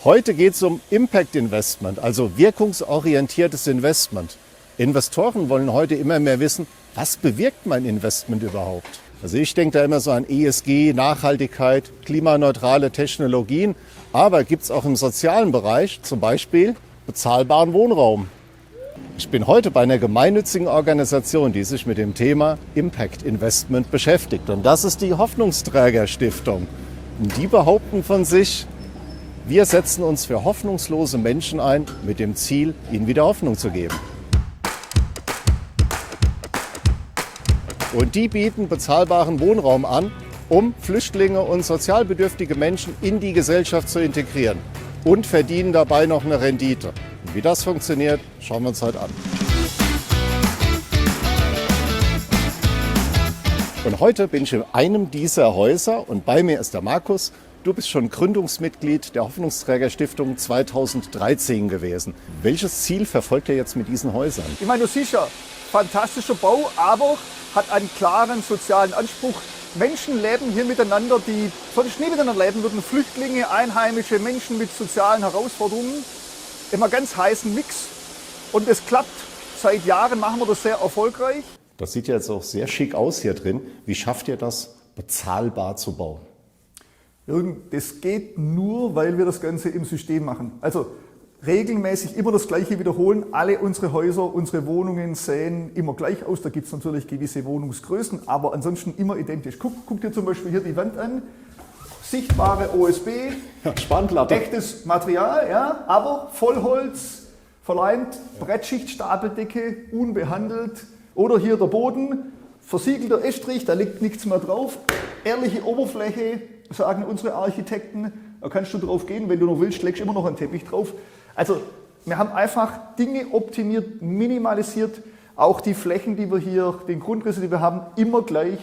Heute geht es um Impact Investment, also wirkungsorientiertes Investment. Investoren wollen heute immer mehr wissen, was bewirkt mein Investment überhaupt? Also ich denke da immer so an ESG, Nachhaltigkeit, klimaneutrale Technologien, aber gibt es auch im sozialen Bereich zum Beispiel bezahlbaren Wohnraum. Ich bin heute bei einer gemeinnützigen Organisation, die sich mit dem Thema Impact Investment beschäftigt. Und das ist die Hoffnungsträger-Stiftung. Und die behaupten von sich, wir setzen uns für hoffnungslose Menschen ein, mit dem Ziel, ihnen wieder Hoffnung zu geben. Und die bieten bezahlbaren Wohnraum an, um Flüchtlinge und sozialbedürftige Menschen in die Gesellschaft zu integrieren und verdienen dabei noch eine Rendite. Und wie das funktioniert, schauen wir uns heute an. Und heute bin ich in einem dieser Häuser und bei mir ist der Markus. Du bist schon Gründungsmitglied der Hoffnungsträger-Stiftung 2013 gewesen. Welches Ziel verfolgt ihr jetzt mit diesen Häusern? Ich meine, du siehst ja, fantastischer Bau, aber hat einen klaren sozialen Anspruch. Menschen leben hier miteinander, die sonst nie miteinander leben würden. Flüchtlinge, Einheimische, Menschen mit sozialen Herausforderungen. Immer ganz heißen Mix. Und es klappt. Seit Jahren machen wir das sehr erfolgreich. Das sieht ja jetzt auch sehr schick aus hier drin. Wie schafft ihr das, bezahlbar zu bauen? Jürgen, das geht nur, weil wir das Ganze im System machen. Also regelmäßig immer das Gleiche wiederholen. Alle unsere Häuser, unsere Wohnungen sehen immer gleich aus. Da gibt es natürlich gewisse Wohnungsgrößen, aber ansonsten immer identisch. Guck dir zum Beispiel hier die Wand an. Sichtbare OSB, Spannplatte. echtes Material, ja, aber Vollholz, verleimt, Brettschicht, Stapeldecke, unbehandelt. Oder hier der Boden, versiegelter Estrich, da liegt nichts mehr drauf. Ehrliche Oberfläche, sagen unsere Architekten, da kannst du drauf gehen, wenn du noch willst, legst du immer noch einen Teppich drauf. Also wir haben einfach Dinge optimiert, minimalisiert, auch die Flächen, die wir hier, den Grundrisse, die wir haben, immer gleich.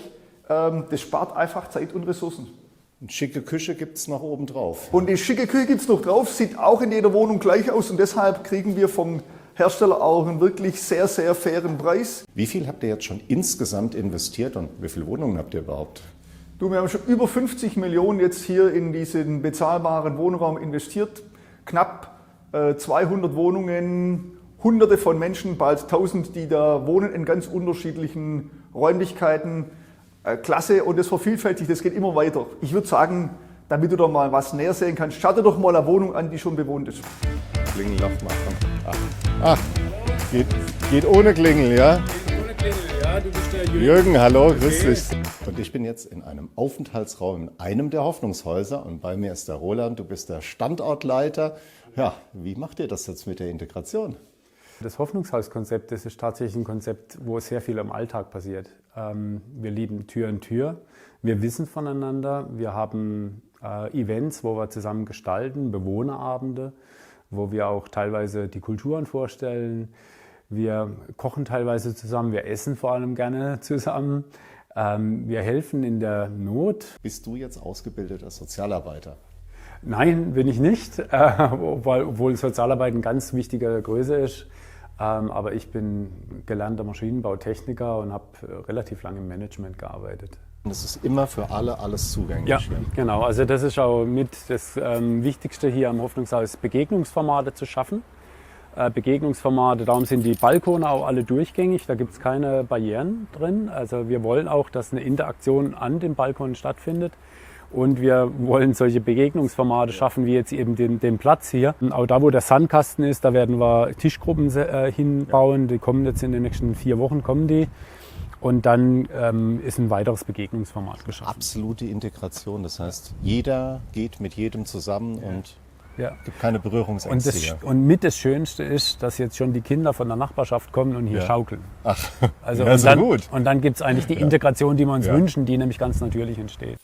Das spart einfach Zeit und Ressourcen. Eine schicke Küche gibt es noch oben drauf. Und die schicke Küche gibt es noch drauf, sieht auch in jeder Wohnung gleich aus und deshalb kriegen wir vom Hersteller auch einen wirklich sehr, sehr fairen Preis. Wie viel habt ihr jetzt schon insgesamt investiert und wie viele Wohnungen habt ihr überhaupt? Du, wir haben schon über 50 Millionen jetzt hier in diesen bezahlbaren Wohnraum investiert. Knapp 200 Wohnungen, Hunderte von Menschen, bald 1000, die da wohnen in ganz unterschiedlichen Räumlichkeiten. Klasse, und das vervielfältigt, das geht immer weiter. Ich würde sagen, damit du da mal was näher sehen kannst, schau dir doch mal eine Wohnung an, die schon bewohnt ist. Klingel machen. Geht ohne Klingel, ja? Geht ohne Klingel, ja, du bist der Jürgen. Jürgen, hallo, grüß dich. Und ich bin jetzt in einem Aufenthaltsraum in einem der Hoffnungshäuser und bei mir ist der Roland, du bist der Standortleiter. Ja, wie macht ihr das jetzt mit der Integration? Das Hoffnungshauskonzept, das ist tatsächlich ein Konzept, wo sehr viel im Alltag passiert. Wir lieben Tür in Tür, wir wissen voneinander, wir haben Events, wo wir zusammen gestalten, Bewohnerabende, wo wir auch teilweise die Kulturen vorstellen. Wir kochen teilweise zusammen, wir essen vor allem gerne zusammen. Wir helfen in der Not. Bist du jetzt ausgebildeter Sozialarbeiter? Nein, bin ich nicht, obwohl Sozialarbeit eine ganz wichtige Größe ist. Aber ich bin gelernter Maschinenbautechniker und habe relativ lange im Management gearbeitet. Und es ist immer für alle alles zugänglich. Ja, genau. Also das ist auch mit das Wichtigste hier am Hoffnungshaus, Begegnungsformate zu schaffen. Begegnungsformate, darum sind die Balkone auch alle durchgängig, da gibt es keine Barrieren drin. Also wir wollen auch, dass eine Interaktion an den Balkonen stattfindet. Und wir wollen solche Begegnungsformate schaffen, wie jetzt eben den Platz hier. Auch da, wo der Sandkasten ist, da werden wir Tischgruppen hinbauen. Die kommen jetzt in den nächsten 4 Wochen, kommen die. Und dann ist ein weiteres Begegnungsformat geschaffen. Absolute Integration, das heißt, jeder geht mit jedem zusammen und Ja. gibt keine Berührungsängste hier. Und mit das Schönste ist, dass jetzt schon die Kinder von der Nachbarschaft kommen und hier schaukeln. Ach, Also ja, und so dann, gut. Und dann gibt es eigentlich die Integration, die wir uns Ja. wünschen, die nämlich ganz natürlich entsteht.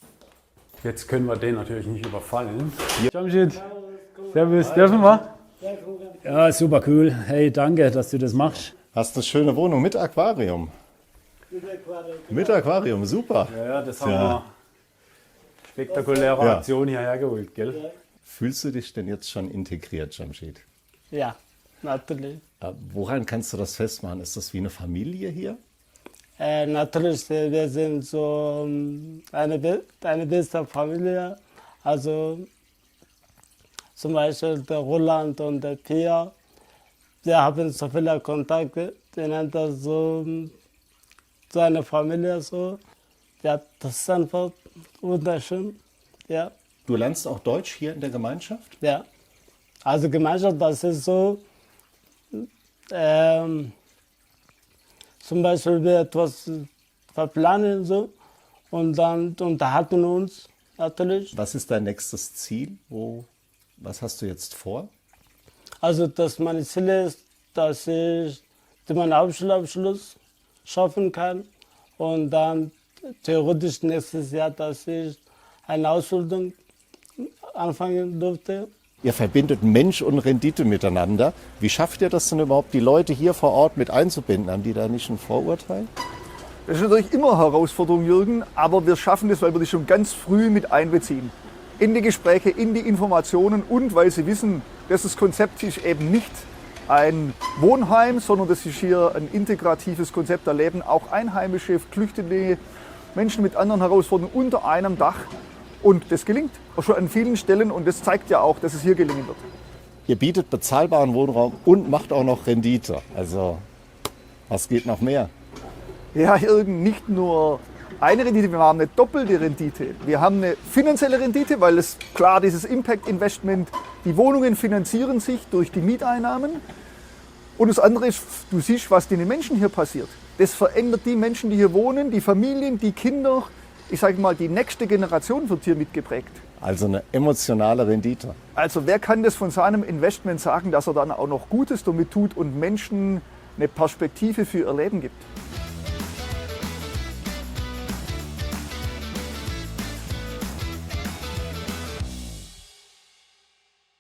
Jetzt können wir den natürlich nicht überfallen. Jamshid, servus, dürfen wir? Ja, super cool. Hey, danke, dass du das machst. Hast eine schöne Wohnung mit Aquarium. Mit Aquarium, super. Ja, das haben wir spektakuläre Ja. Aktion hierher geholt, gell? Fühlst du dich denn jetzt schon integriert, Jamshid? Ja, natürlich. Woran kannst du das festmachen? Ist das wie eine Familie hier? Natürlich, wir sind so eine beste Familie. Also zum Beispiel der Roland und der Pia, wir haben so viele Kontakte, die nennen das so eine Familie so. Ja, das ist einfach wunderschön. Ja, Du lernst auch Deutsch hier in der Gemeinschaft? ja. Also Gemeinschaft, das ist so, zum Beispiel wir etwas verplanen so und dann unterhalten uns natürlich. Was ist dein nächstes Ziel? Was hast du jetzt vor? Also dass mein Ziel ist, dass ich meinen Hauptschulabschluss schaffen kann und dann theoretisch nächstes Jahr, dass ich eine Ausbildung anfangen durfte. Ihr verbindet Mensch und Rendite miteinander. Wie schafft ihr das denn überhaupt, die Leute hier vor Ort mit einzubinden? Haben die da nicht ein Vorurteil? Das ist natürlich immer eine Herausforderung, Jürgen, aber wir schaffen das, weil wir die schon ganz früh mit einbeziehen. In die Gespräche, in die Informationen und weil sie wissen, dass das Konzept ist eben nicht ein Wohnheim, sondern das ist hier ein integratives Konzept. Da leben auch Einheimische, Flüchtende, Menschen mit anderen Herausforderungen unter einem Dach. Und das gelingt auch schon an vielen Stellen und das zeigt ja auch, dass es hier gelingen wird. Ihr bietet bezahlbaren Wohnraum und macht auch noch Rendite. Also, was geht noch mehr? Ja, Jürgen, nicht nur eine Rendite, wir haben eine doppelte Rendite. Wir haben eine finanzielle Rendite, weil es klar dieses Impact Investment, die Wohnungen finanzieren sich durch die Mieteinnahmen. Und das andere ist, du siehst, was den Menschen hier passiert. Das verändert die Menschen, die hier wohnen, die Familien, die Kinder. Ich sage mal, die nächste Generation wird hier mitgeprägt. Also eine emotionale Rendite. Also wer kann das von seinem Investment sagen, dass er dann auch noch Gutes damit tut und Menschen eine Perspektive für ihr Leben gibt?